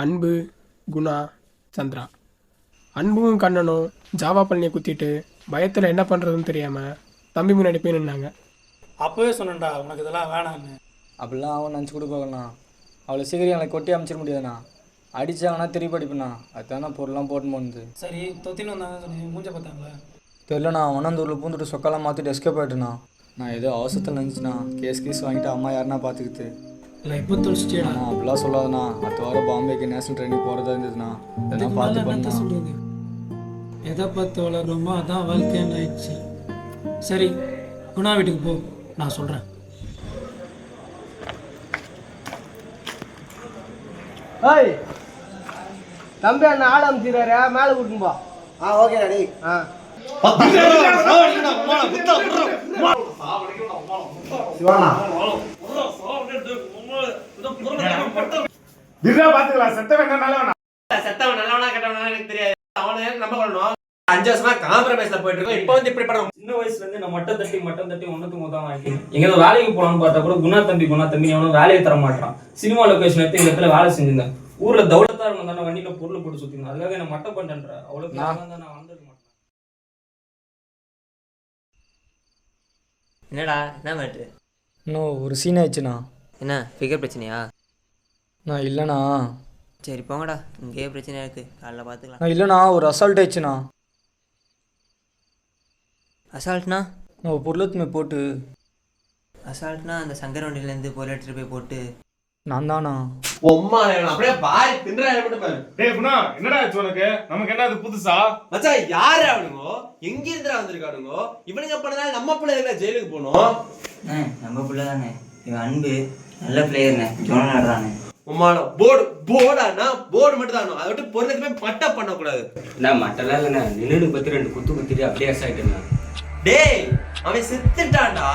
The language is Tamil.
அன்பு, குணா, சந்திரா. அன்பும் கண்ணனும் ஜாவா பழனியை குத்திட்டு பயத்தில் என்ன பண்ணுறதுன்னு தெரியாமல் தம்பி முன்னாடி போய் நின்னாங்க. அப்போவே சொன்னேன்டா உனக்கு இதெல்லாம் வேணான்னு. அப்படிலாம் அவன் நினச்சி கொடுப்பாங்கண்ணா. அவளை சீக்கிரம் எனக்கு கொட்டி அமைச்சிட முடியாதுண்ணா. அடித்தாங்கன்னா திருப்பி அடிப்பேண்ணா. அதுதானே பொருள்லாம் போட்டு போனது. சரி தொத்தின்னு வந்தாங்க சொன்னீங்க, மூஞ்ச பார்த்தாங்களா? தெரிலண்ணா. ஒன்னாந்தூரில் பூந்துட்டு சொக்கெல்லாம் மாற்றிட்டு எஸ்கேப் ஆகிட்டுண்ணா. நான் ஏதோ அவசரத்தில் நினச்சிண்ணா. கேஸ் வாங்கிட்டு அம்மா யாருன்னா பார்த்துக்கிட்டு. இல்லை இப்போ தொலைச்சிட்டேடா. அப்படிலாம் சொல்லாதுண்ணா. அடுத்த வாரம் பாம்பேக்கு நேஷனல் ட்ரைனிங் போகிறதா இருந்ததுண்ணா. இதெல்லாம் பார்த்து பண்ணா சொல்கிறது. எதை பார்த்து வளர்றோமோ அதான் வாழ்க்கைன்னு ஆயிடுச்சு. சரி குணா வீட்டுக்கு போ, நான் சொல்கிறேன். ஏய் தம்பி அண்ணா ஆள் அமைச்சிடுறாரு, மேலே கூட்டின்னு போ. Okay daddy. சிவானா பாத்துக்கலாம். செத்தவன் நல்லவனா கெட்டவனா எனக்கு தெரியாது. அவனை நம்ம கொள்ளணும். 5 வருஷமா காம்ப்ரமைஸ்ல போயிட்டு இருக்கோம். இப்போ வந்து இப்படி படம். சின்ன வயசுல இருந்து நான் மட்டம் தட்டி ஒண்ணுத்துக்கு தான் வாங்கிட்டேன். எங்க வேலைக்கு போலான்னு பார்த்தா கூட குணா தம்பி எவனும் வேலையை தர மாட்டான். சினிமா லொகேஷன் எடுத்து இந்த இடத்துல வேலை செஞ்சிருந்தேன். ஊர்ல தௌலத்தா இருந்தா தானே வண்டியில பொருள் போட்டு சுத்திருந்தேன். அதுக்காக என்ன மட்டம் பண்றேன்ற அவ்வளவு நான் வந்திருக்க மாட்டேன். என்னடா என்ன மேட்ரு? இன்னும் ஒரு சீன் ஆயிடுச்சுண்ணா. என்ன ஃபிகர் பிரச்சனையா? நான் இல்லைண்ணா. சரி போங்கடா, இங்கேயே பிரச்சனையா இருக்குது, காலைல பார்த்துக்கலாம். நான் இல்லைண்ணா. ஒரு அசால்ட் ஆயிடுச்சுண்ணா. அசால்ட்னா? நான் ஒரு பொருளத்துமே போட்டு. அசால்ட்னா அந்த சங்கர் வண்டியிலேருந்து பொருள் எடுத்துகிட்டு போய் போட்டு. நான் தானா? உம்மா அப்படியே பாரி தின்றாய மட்டும் பாரு. டேய் குணா, என்னடா ஆச்சு உனக்கு? நமக்கு என்ன அது புதுசா? மச்சான் யாரு அவனுங்கோ? எங்க இருந்துடா வந்திருக்கானுங்கோ? இவனுங்க பண்ணதால நம்ம பிள்ளைங்க ஜெயிலுக்கு போனோம். நம்ம பிள்ளை தானே இவன். அன்பு நல்ல பிளேயர்ண்ணே, ஜோனா ஆடுறானே. உம்மால போர்டானா போர்டு மட்டும் தான். அதை விட்டு பொருளுக்குமே மட்டை பண்ணக்கூடாது. நான் மட்டெல்லாம் இல்லைண்ணே, நின்னுடு பத்தி 2 குத்து குத்திட்டு அப்படியே ஆயிட்டேன். டேய் அவன் செத்துட்டான்டா.